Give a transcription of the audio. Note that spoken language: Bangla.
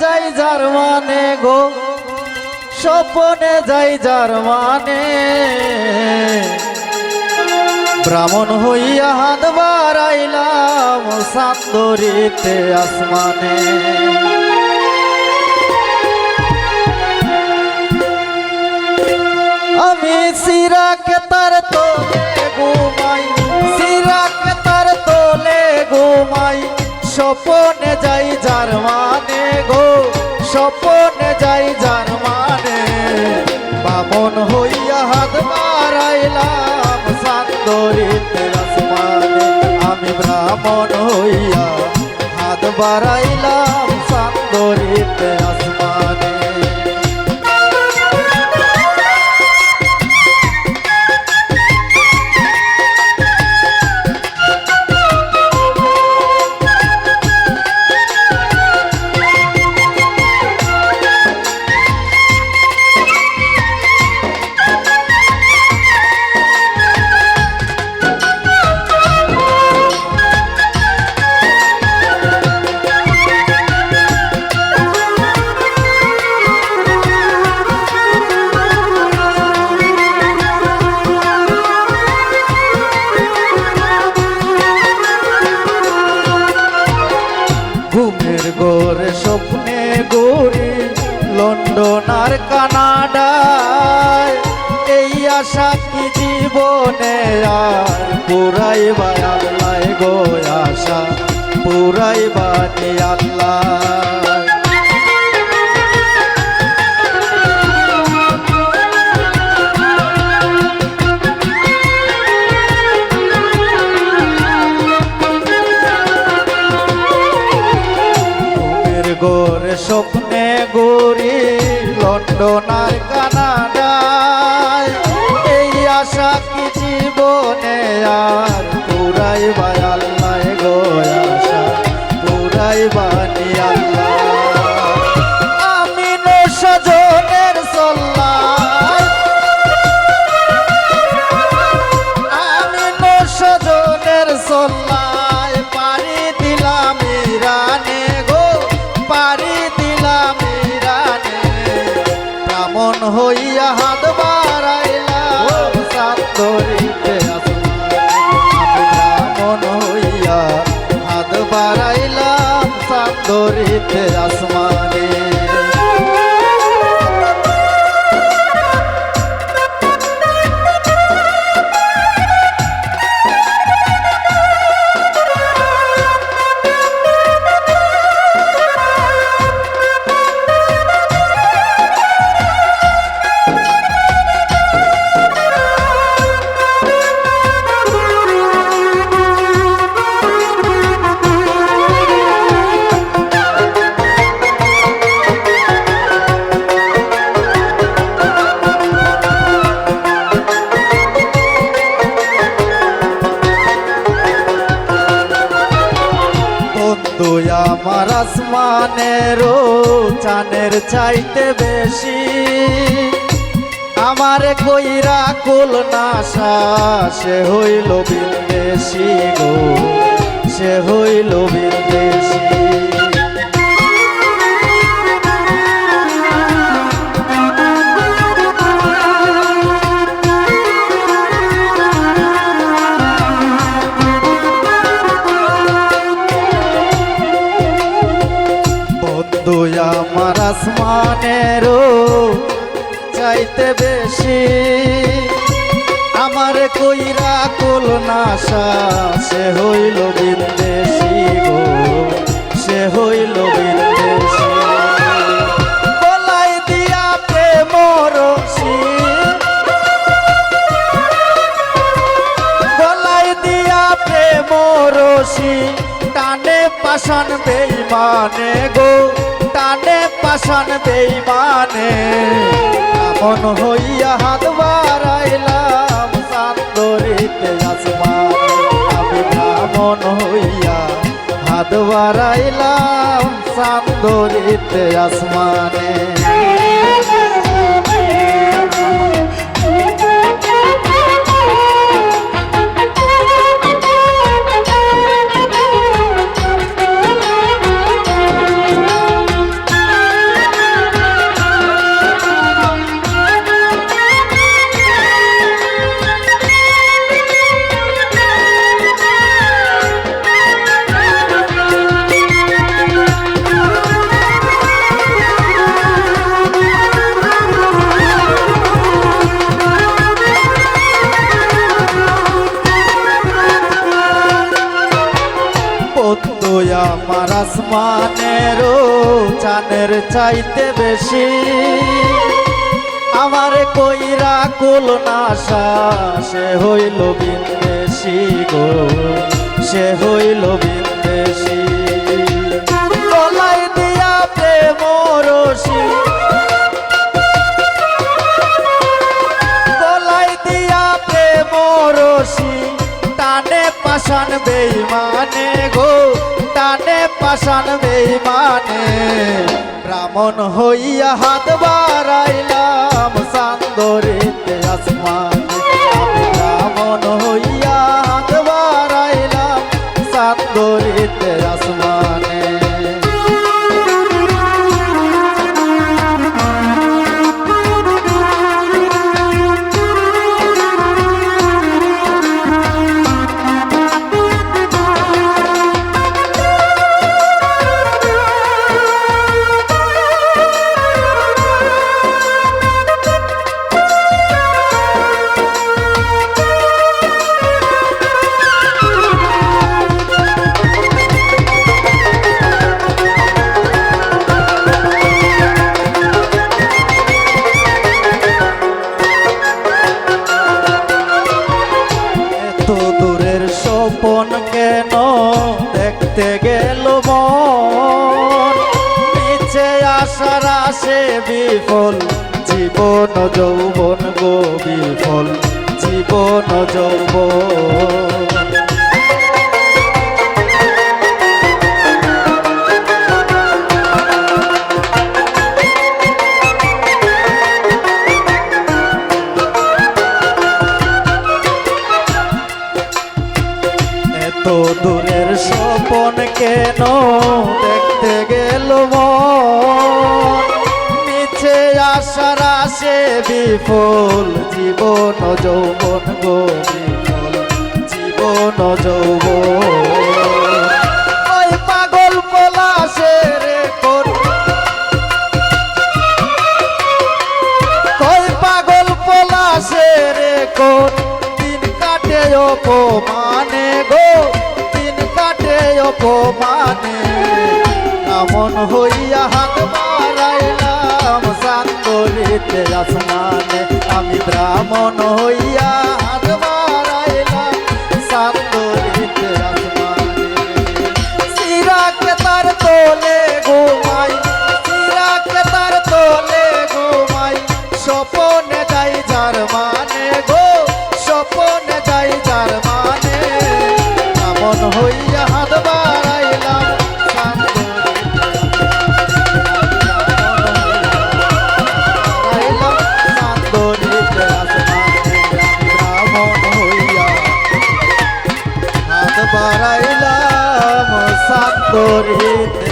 যাই যার মানে গো, স্বপনে যাই যার মানে। ব্রাহ্মণ হইয়া হাত বাড়াইলাম চাঁদরিতে আসমানে। আমি সিরাকে তার তোলে ঘুমাই, সিরাকে তার তোলে ঘুমাই, স্বপনে যাই যার মানে গো, স্বপনে যাই যার মানে। বামন হইয়া হাত বাড়াইলাম চাঁদরিতে আসমানে। আমি ব্রাহ্মণ হইয়া হাত বাড়াইলাম চাঁদরিতে আসমানে। ঘুমের ঘোরে স্বপ্নে ঘুরি লন্ডন আর কানাডায়। এই আশা কি জীবনে আর পুরাইবা আল্লাহ গো, আশা পুরাইবা নি আল্লাহ। গোরে স্বপ্নে ঘুরি লন্ডন আর কানাডায়। এই আশা কি জীবনে আর পুরাইবা আল্লাহ গো, আশা পুরাইবা নি আল্লাহ। আমি সজনের সল্লায়, আমি সজনের সল্লায় পারি দিলাম ইরানে গো, পারি দিলাম ইরানে। ব্রাহ্মণ হইয়া হাত বাড়াইলাম চাঁদরিতে আসমানে। আমি ব্রাহ্মণ হইয়া হাত বাড়াইলাম চাঁদরিতে আসমানে। তুই আমার আসমানেরও চানের চাইতে বেশি, আমারে কইরা কুল নাশা সে হইল বিদেশি গো, সে হইল বিদেশি। তুই আমার আসমানেরও চাইতে বেশি, আমার কইরা কুল নাশা সে হইল বিদেশি গো, সে হইল বিদেশি। গলায় দিয়া প্রেম রশি, গলায় দিয়া প্রেম রশি, টানে পাষাণ বেঈমানে গো, টানে পাষাণ বেঈমানে। ব্রাহ্মণ হইয়া হাত বাড়াইলাম চাঁদরিতে আসমানে। আমি ব্রাহ্মণ হইয়া হাত বাড়াইলাম চাঁদরিতে আসমানে। আসমানেরও চানের চাইতে বেশি আমার কইরা কুল নাশা সে হইল বিন্দেশি গো, সে হইল বিন্দেশি। গলায় দিয়া প্রেম রশি, গলায় দিয়া প্রেম রশি, টানে পাশান বেইমানে গো, টানে পাশান বেইমানে। ব্রাহ্মণ হইয়া হাত বাড়াইলাম সান্দরিতে আসমানে, আমি ব্রাহ্মণ হইয়া হাত বাড়াইলাম সান্দরিতে আসমানে। স্বপন কেন দেখতে গেল মন, নিচে আসার আসে বিফল জীবন যৌবন গো, বিফল জীবন যৌবন। তো দূরের স্বপন কেন দেখতে গেল মন, নিচে আসার আসে বিফল জীবন যৌবন গো, বিফল জীবন যৌবন। ওই পাগল পলাশের কোন, ওই পাগল পলাশের কোন দিন কাটে অপমানে গো, দিন কাটে অপমানে। এমন হইয়া হাত বাড়াইলাম সান্দরিতে আসমানে, আমি ব্রাহ্মণ হইয়া হাত বাড়াইলাম সান্দরিতে আসমানে। সিরাকে তার তোলে ঘুমাই, সিরাকে তার তোলে ঘুমাই, স্বপনে যাই যার মানে গো, স্বপনে যাই যার মানে। এমন হইয়া হাত বাড়াইলাম সান্দরিতে আসমানে, ব্রাহ্মণ হইয়া হাত বাড়াইলাম সান্দরিতে